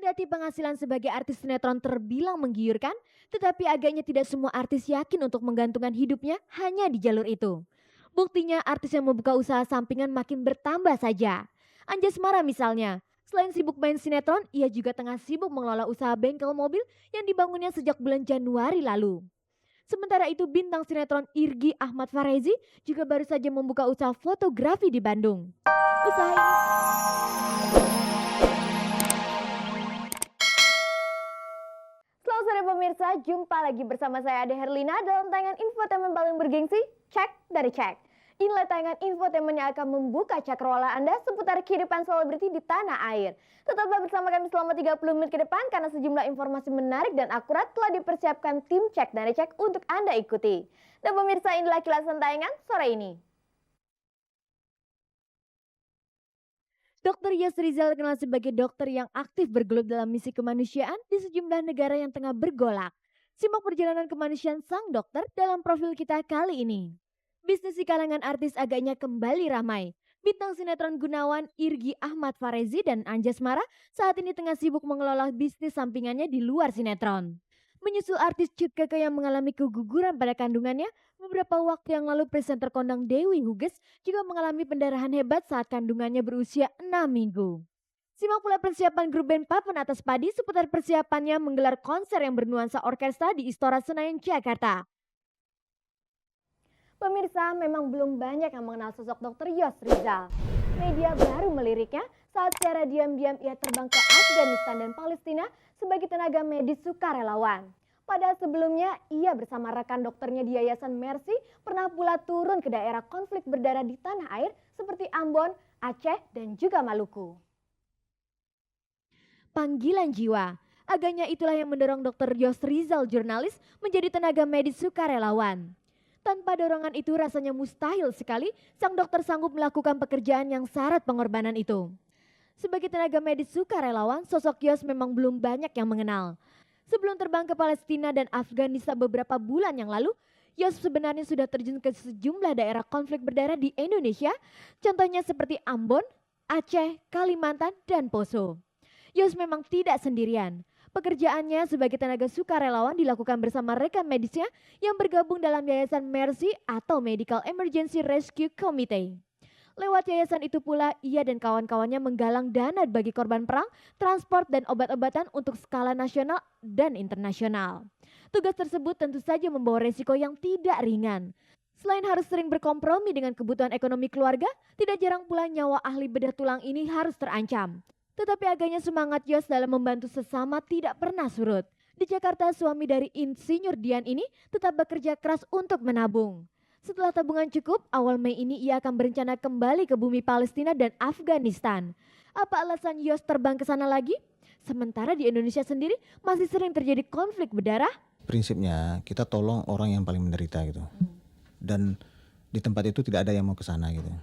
Kendati penghasilan sebagai artis sinetron terbilang menggiurkan, tetapi agaknya tidak semua artis yakin untuk menggantungkan hidupnya hanya di jalur itu. Buktinya artis yang membuka usaha sampingan makin bertambah saja. Anjasmara misalnya, selain sibuk main sinetron, ia juga tengah sibuk mengelola usaha bengkel mobil yang dibangunnya sejak bulan Januari lalu. Sementara itu bintang sinetron Irgi Ahmad Farezi juga baru saja membuka usaha fotografi di Bandung. Usaha ini Selamat sore pemirsa, jumpa lagi bersama saya Ade Herlina dalam tayangan infotainment paling bergengsi, Cek dari Cek. Inilah tayangan infotainment yang akan membuka cakrawala Anda seputar kehidupan selebriti di tanah air. Tetaplah bersama kami selama 30 menit ke depan karena sejumlah informasi menarik dan akurat telah dipersiapkan tim Cek dari Cek untuk Anda ikuti. Dan pemirsa, inilah kilasan tayangan sore ini. Dr. Yos Rizal dikenal sebagai dokter yang aktif bergelut dalam misi kemanusiaan di sejumlah negara yang tengah bergolak. Simak perjalanan kemanusiaan sang dokter dalam profil kita kali ini. Bisnis di kalangan artis agaknya kembali ramai. Bintang sinetron Gunawan, Irgi Ahmad Farezi dan Anjasmara saat ini tengah sibuk mengelola bisnis sampingannya di luar sinetron. Menyusul artis Cut Keke yang mengalami keguguran pada kandungannya, beberapa waktu yang lalu presenter kondang Dewi Huges juga mengalami pendarahan hebat saat kandungannya berusia 6 minggu. Simak pula persiapan grup band Papan Atas Padi seputar persiapannya menggelar konser yang bernuansa orkestra di Istora Senayan, Jakarta. Pemirsa, memang belum banyak yang mengenal sosok Dr. Yos Rizal. Media baru meliriknya saat secara diam-diam ia terbang ke Afghanistan dan Palestina sebagai tenaga medis sukarelawan. Padahal sebelumnya ia bersama rekan dokternya di Yayasan Mercy pernah pula turun ke daerah konflik berdarah di tanah air seperti Ambon, Aceh, dan juga Maluku. Panggilan jiwa, agaknya itulah yang mendorong Dr. Yos Rizal jurnalis menjadi tenaga medis sukarelawan. Tanpa dorongan itu rasanya mustahil sekali sang dokter sanggup melakukan pekerjaan yang syarat pengorbanan itu. Sebagai tenaga medis sukarelawan, sosok Yos memang belum banyak yang mengenal. Sebelum terbang ke Palestina dan Afghanistan beberapa bulan yang lalu, Yos sebenarnya sudah terjun ke sejumlah daerah konflik berdarah di Indonesia, contohnya seperti Ambon, Aceh, Kalimantan, dan Poso. Yos memang tidak sendirian. Pekerjaannya sebagai tenaga sukarelawan dilakukan bersama rekan medisnya yang bergabung dalam Yayasan Mercy atau Medical Emergency Rescue Committee. Lewat yayasan itu pula, ia dan kawan-kawannya menggalang dana bagi korban perang, transport dan obat-obatan untuk skala nasional dan internasional. Tugas tersebut tentu saja membawa resiko yang tidak ringan. Selain harus sering berkompromi dengan kebutuhan ekonomi keluarga, tidak jarang pula nyawa ahli bedah tulang ini harus terancam. Tetapi agaknya semangat Yos dalam membantu sesama tidak pernah surut. Di Jakarta, suami dari Insinyur Dian ini tetap bekerja keras untuk menabung. Setelah tabungan cukup, awal Mei ini ia akan berencana kembali ke bumi Palestina dan Afghanistan. Apa alasan Yos terbang ke sana lagi? Sementara di Indonesia sendiri masih sering terjadi konflik berdarah. Prinsipnya kita tolong orang yang paling menderita gitu. Dan di tempat itu tidak ada yang mau ke sana gitu.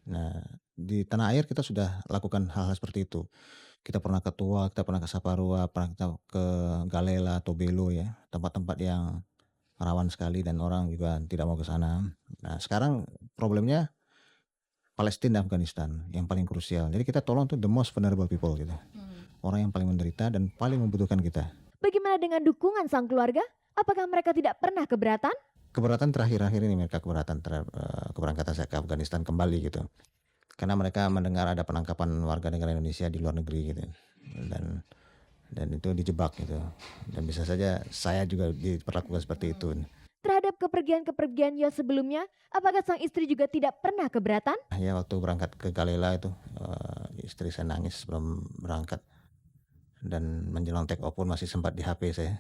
Nah, di tanah air kita sudah lakukan hal-hal seperti itu. Kita pernah ke Tua, kita pernah ke Saparua, pernah kita ke Galela atau Belo ya, tempat-tempat yang rawan sekali dan orang juga tidak mau ke sana. Nah, sekarang problemnya Palestina dan Afghanistan yang paling krusial. Jadi kita tolong tuh the most vulnerable people gitu. Orang yang paling menderita dan paling membutuhkan kita. Bagaimana dengan dukungan sang keluarga? Apakah mereka tidak pernah keberatan? Keberatan terakhir-akhir ini mereka keberatan terhadap keberangkatan saya ke Afghanistan kembali gitu. Karena mereka mendengar ada penangkapan warga negara Indonesia di luar negeri gitu. Dan itu dijebak gitu. Dan bisa saja saya juga diperlakukan seperti itu. Terhadap kepergian-kepergian Yos sebelumnya, apakah sang istri juga tidak pernah keberatan? Ya waktu berangkat ke Galela itu istri saya nangis sebelum berangkat. Dan menjelang take off pun masih sempat di HP saya.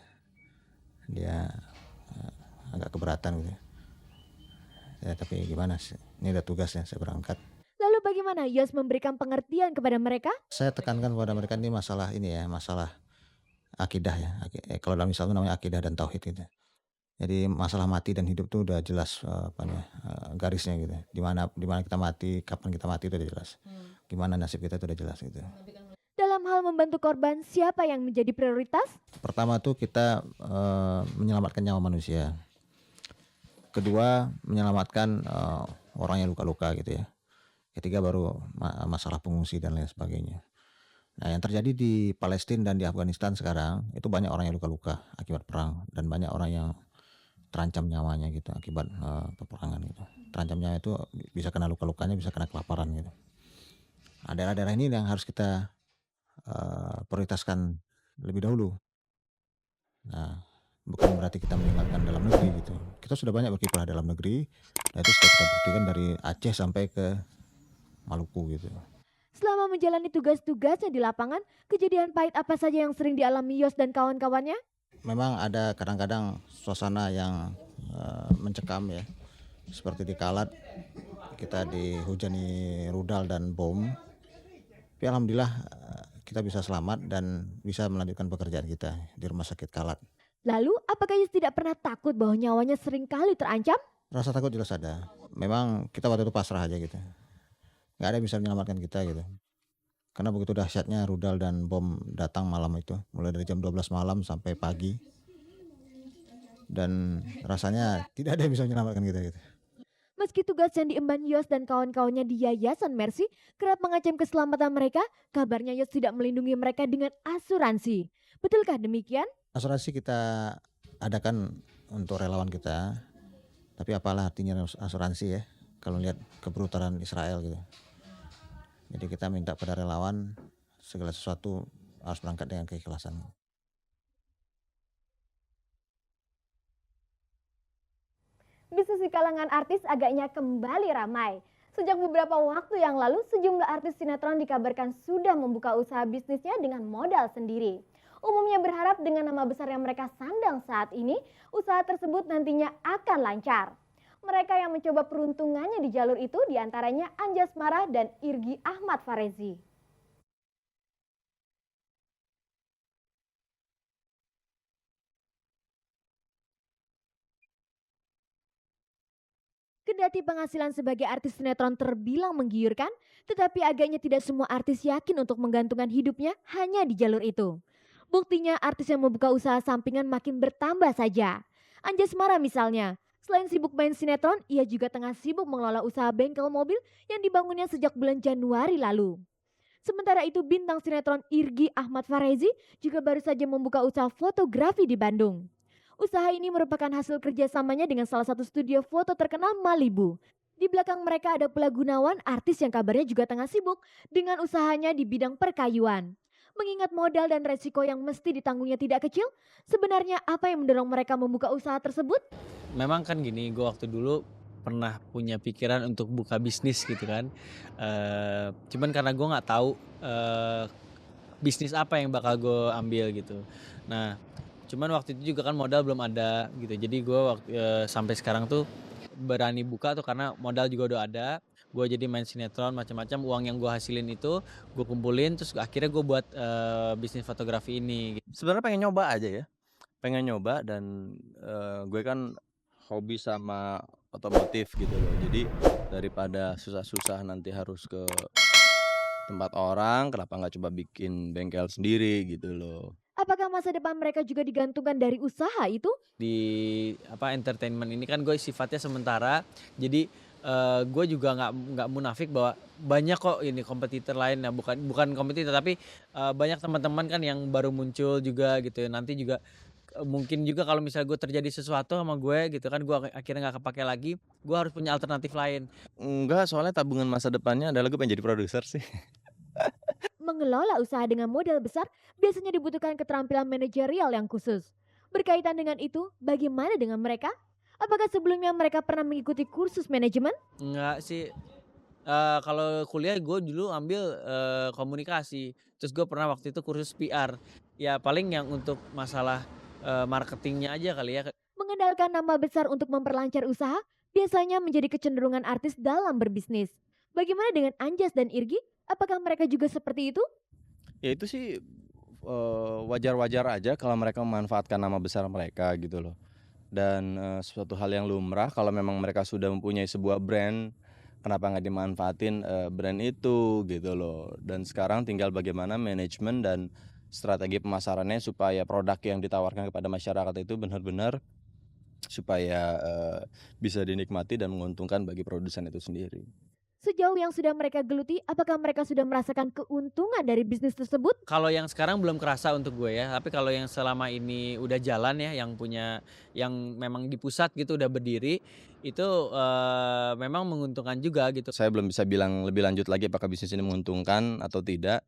Dia agak keberatan gitu. Ya tapi gimana sih, ini udah tugasnya saya berangkat. Lalu bagaimana Yos memberikan pengertian kepada mereka? Saya tekankan kepada mereka ini masalah masalah akidah ya. Kalau dalam Islam itu namanya akidah dan tauhid gitu. Jadi masalah mati dan hidup itu udah jelas garisnya gitu. Di mana kita mati, kapan kita mati itu udah jelas. Gimana nasib kita itu udah jelas gitu. Dalam hal membantu korban, siapa yang menjadi prioritas? Pertama tuh kita menyelamatkan nyawa manusia. Kedua menyelamatkan orang yang luka-luka gitu ya. Ketiga baru masalah pengungsi dan lain sebagainya. Nah, yang terjadi di Palestina dan di Afghanistan sekarang, itu banyak orang yang luka-luka akibat perang dan banyak orang yang terancam nyawanya gitu akibat, peperangan gitu. Terancam nyawa itu bisa kena luka-lukanya, bisa kena kelaparan gitu. Nah, daerah-daerah ini yang harus kita, prioritaskan lebih dahulu. Nah, bukan berarti kita meninggalkan dalam negeri gitu. Kita sudah banyak berkiprah dalam negeri, nah itu sudah kita buktikan dari Aceh sampai ke Maluku gitu. Selama menjalani tugas-tugasnya di lapangan, kejadian pahit apa saja yang sering dialami Yos dan kawan-kawannya? Memang ada kadang-kadang suasana yang, mencekam ya, seperti di Kalat kita dihujani rudal dan bom, tapi alhamdulillah, kita bisa selamat dan bisa melanjutkan pekerjaan kita di rumah sakit Kalat. Lalu, apakah Yos tidak pernah takut bahwa nyawanya sering kali terancam? Rasa takut jelas ada, memang kita waktu itu pasrah aja gitu, nggak ada yang bisa menyelamatkan kita gitu. Karena begitu dahsyatnya rudal dan bom datang malam itu, mulai dari jam 12 malam sampai pagi, dan rasanya tidak ada yang bisa menyelamatkan kita gitu. Meski tugas yang diemban Yos dan kawan-kawannya di Yayasan Mercy kerap mengancam keselamatan mereka, kabarnya Yos tidak melindungi mereka dengan asuransi. Betulkah demikian? Asuransi kita adakan untuk relawan kita, tapi apalah artinya asuransi ya, kalau lihat kebrutalan Israel gitu. Jadi kita minta pada relawan segala sesuatu harus berangkat dengan keikhlasan. Bisnis di kalangan artis agaknya kembali ramai. Sejak beberapa waktu yang lalu, sejumlah artis sinetron dikabarkan sudah membuka usaha bisnisnya dengan modal sendiri. Umumnya berharap dengan nama besar yang mereka sandang saat ini, usaha tersebut nantinya akan lancar. Mereka yang mencoba peruntungannya di jalur itu diantaranya Anjasmara dan Irgi Ahmad Farezi. Kendati penghasilan sebagai artis sinetron terbilang menggiurkan, tetapi agaknya tidak semua artis yakin untuk menggantungkan hidupnya hanya di jalur itu. Buktinya artis yang membuka usaha sampingan makin bertambah saja. Anjasmara misalnya, selain sibuk main sinetron, ia juga tengah sibuk mengelola usaha bengkel mobil yang dibangunnya sejak bulan Januari lalu. Sementara itu bintang sinetron Irgi Ahmad Farezi juga baru saja membuka usaha fotografi di Bandung. Usaha ini merupakan hasil kerjasamanya dengan salah satu studio foto terkenal Malibu. Di belakang mereka ada pula Gunawan, artis yang kabarnya juga tengah sibuk dengan usahanya di bidang perkayuan. Mengingat modal dan resiko yang mesti ditanggungnya tidak kecil, sebenarnya apa yang mendorong mereka membuka usaha tersebut? Memang kan gini, gue waktu dulu pernah punya pikiran untuk buka bisnis gitu kan. Cuman karena gue nggak tahu bisnis apa yang bakal gue ambil gitu. Nah, cuman waktu itu juga kan modal belum ada gitu. Jadi gue sampai sekarang tuh berani buka tuh karena modal juga udah ada. Gue jadi main sinetron macam-macam, uang yang gue hasilin itu gue kumpulin terus akhirnya gue buat bisnis fotografi ini. Sebenarnya pengen nyoba aja ya. Pengen nyoba dan gue kan hobi sama otomotif gitu loh. Jadi daripada susah-susah nanti harus ke tempat orang, kenapa nggak coba bikin bengkel sendiri gitu loh. Apakah masa depan mereka juga digantungkan dari usaha itu? Di entertainment ini kan gue sifatnya sementara, jadi gue juga nggak munafik bahwa banyak kok ini kompetitor lain, nah bukan kompetitor tapi banyak teman-teman kan yang baru muncul juga gitu, nanti juga mungkin juga kalau misalnya gue terjadi sesuatu sama gue gitu kan, gue akhirnya nggak kepake lagi, gue harus punya alternatif lain. Enggak, soalnya tabungan masa depannya adalah gue pengen jadi produser sih. Mengelola usaha dengan modal besar biasanya dibutuhkan keterampilan manajerial yang khusus. Berkaitan dengan itu, bagaimana dengan mereka? Apakah sebelumnya mereka pernah mengikuti kursus manajemen? Enggak sih, kalau kuliah gue dulu ambil komunikasi, terus gue pernah waktu itu kursus PR, ya paling yang untuk masalah marketingnya aja kali ya. Mengandalkan nama besar untuk memperlancar usaha biasanya menjadi kecenderungan artis dalam berbisnis. Bagaimana dengan Anjas dan Irgi? Apakah mereka juga seperti itu? Ya itu sih wajar-wajar aja kalau mereka memanfaatkan nama besar mereka gitu loh. Dan suatu hal yang lumrah kalau memang mereka sudah mempunyai sebuah brand, kenapa nggak dimanfaatin brand itu gitu loh. Dan sekarang tinggal bagaimana manajemen dan strategi pemasarannya supaya produk yang ditawarkan kepada masyarakat itu benar-benar supaya bisa dinikmati dan menguntungkan bagi produsen itu sendiri. Sejauh yang sudah mereka geluti, apakah mereka sudah merasakan keuntungan dari bisnis tersebut? Kalau yang sekarang belum kerasa untuk gue ya, tapi kalau yang selama ini udah jalan ya, yang memang di pusat gitu udah berdiri, itu memang menguntungkan juga gitu. Saya belum bisa bilang lebih lanjut lagi apakah bisnis ini menguntungkan atau tidak.